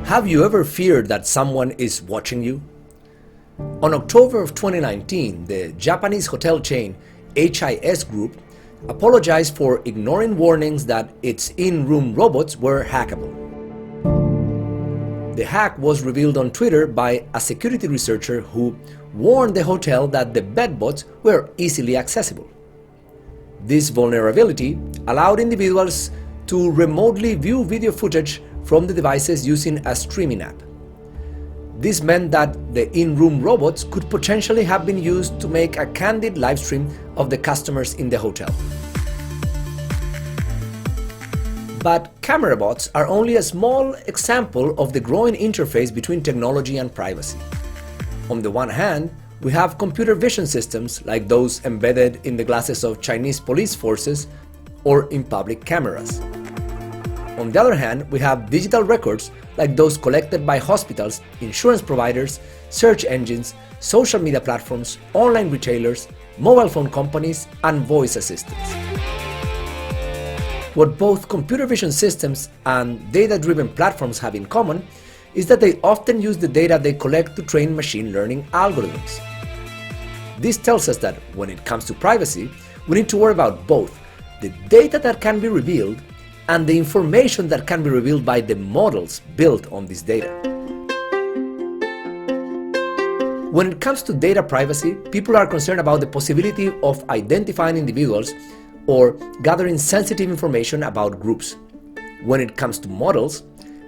Have you ever feared that someone is watching you? On October of 2019, the Japanese hotel chain HIS Group apologized for ignoring warnings that its in-room robots were hackable. The hack was revealed on Twitter by a security researcher who warned the hotel that the bedbots were easily accessible. This vulnerability allowed individuals to remotely view video footage from the devices using a streaming app. This meant that the in-room robots could potentially have been used to make a candid live stream of the customers in the hotel. But camera bots are only a small example of the growing interface between technology and privacy. On the one hand, we have computer vision systems like those embedded in the glasses of Chinese police forces or in public cameras. On the other hand, we have digital records like those collected by hospitals, insurance providers, search engines, social media platforms, online retailers, mobile phone companies, and voice assistants. What both computer vision systems and data-driven platforms have in common is that they often use the data they collect to train machine learning algorithms. This tells us that when it comes to privacy, we need to worry about both the data that can be revealed and the information that can be revealed by the models built on this data. When it comes to data privacy, people are concerned about the possibility of identifying individuals or gathering sensitive information about groups. When it comes to models,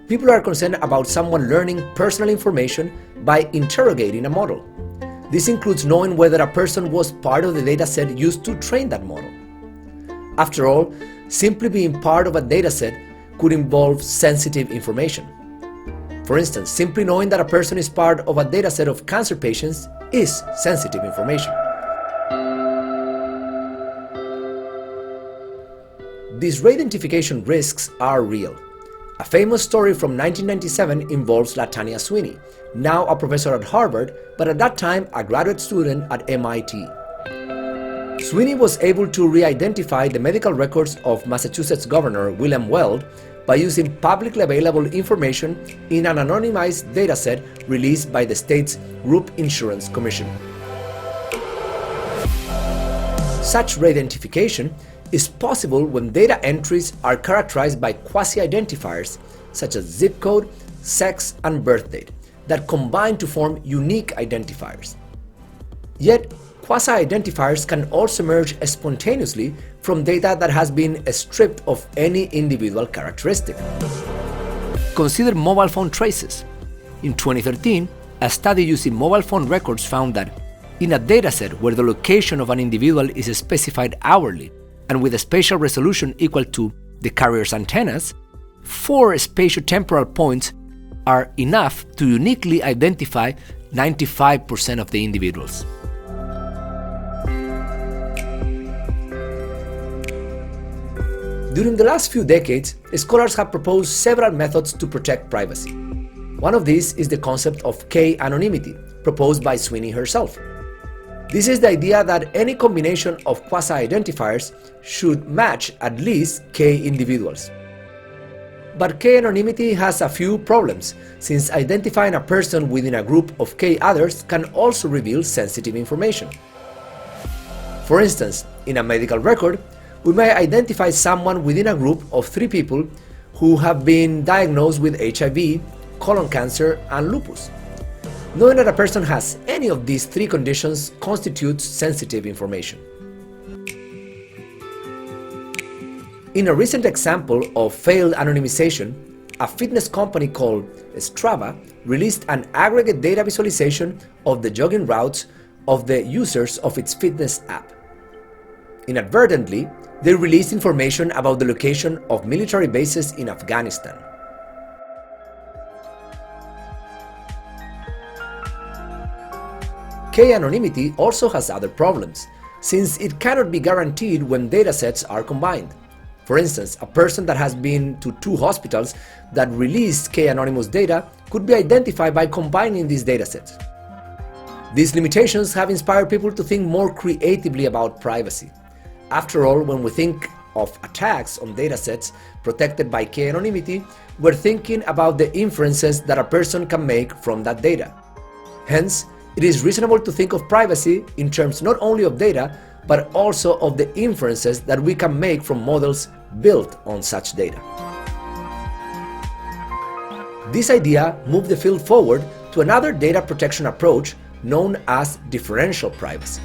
people are concerned about someone learning personal information by interrogating a model. This includes knowing whether a person was part of the dataset used to train that model. After all, simply being part of a dataset could involve sensitive information. For instance, simply knowing that a person is part of a dataset of cancer patients is sensitive information. These radentification risks are real. A famous story from 1997 involves LaTanya Sweeney, now a professor at Harvard, but at that time a graduate student at MIT. Sweeney was able to re-identify the medical records of Massachusetts Governor William Weld by using publicly available information in an anonymized dataset released by the state's Group Insurance Commission. Such re-identification is possible when data entries are characterized by quasi-identifiers such as zip code, sex, and birth date that combine to form unique identifiers. Yet, quasi-identifiers can also emerge spontaneously from data that has been stripped of any individual characteristic. Consider mobile phone traces. In 2013, a study using mobile phone records found that in a dataset where the location of an individual is specified hourly and with a spatial resolution equal to the carrier's antennas, 4 spatiotemporal points are enough to uniquely identify 95% of the individuals. During the last few decades, scholars have proposed several methods to protect privacy. One of these is the concept of K-anonymity, proposed by Sweeney herself. This is the idea that any combination of quasi-identifiers should match at least K individuals. But K-anonymity has a few problems, since identifying a person within a group of K others can also reveal sensitive information. For instance, in a medical record, we may identify someone within a group of 3 people who have been diagnosed with HIV, colon cancer, and lupus. Knowing that a person has any of these 3 conditions constitutes sensitive information. In a recent example of failed anonymization, a fitness company called Strava released an aggregate data visualization of the jogging routes of the users of its fitness app. Inadvertently, they released information about the location of military bases in Afghanistan. K-anonymity also has other problems, since it cannot be guaranteed when datasets are combined. For instance, a person that has been to 2 hospitals that released K-anonymous data could be identified by combining these datasets. These limitations have inspired people to think more creatively about privacy. After all, when we think of attacks on datasets protected by k-anonymity, we're thinking about the inferences that a person can make from that data. Hence, it is reasonable to think of privacy in terms not only of data, but also of the inferences that we can make from models built on such data. This idea moved the field forward to another data protection approach known as differential privacy.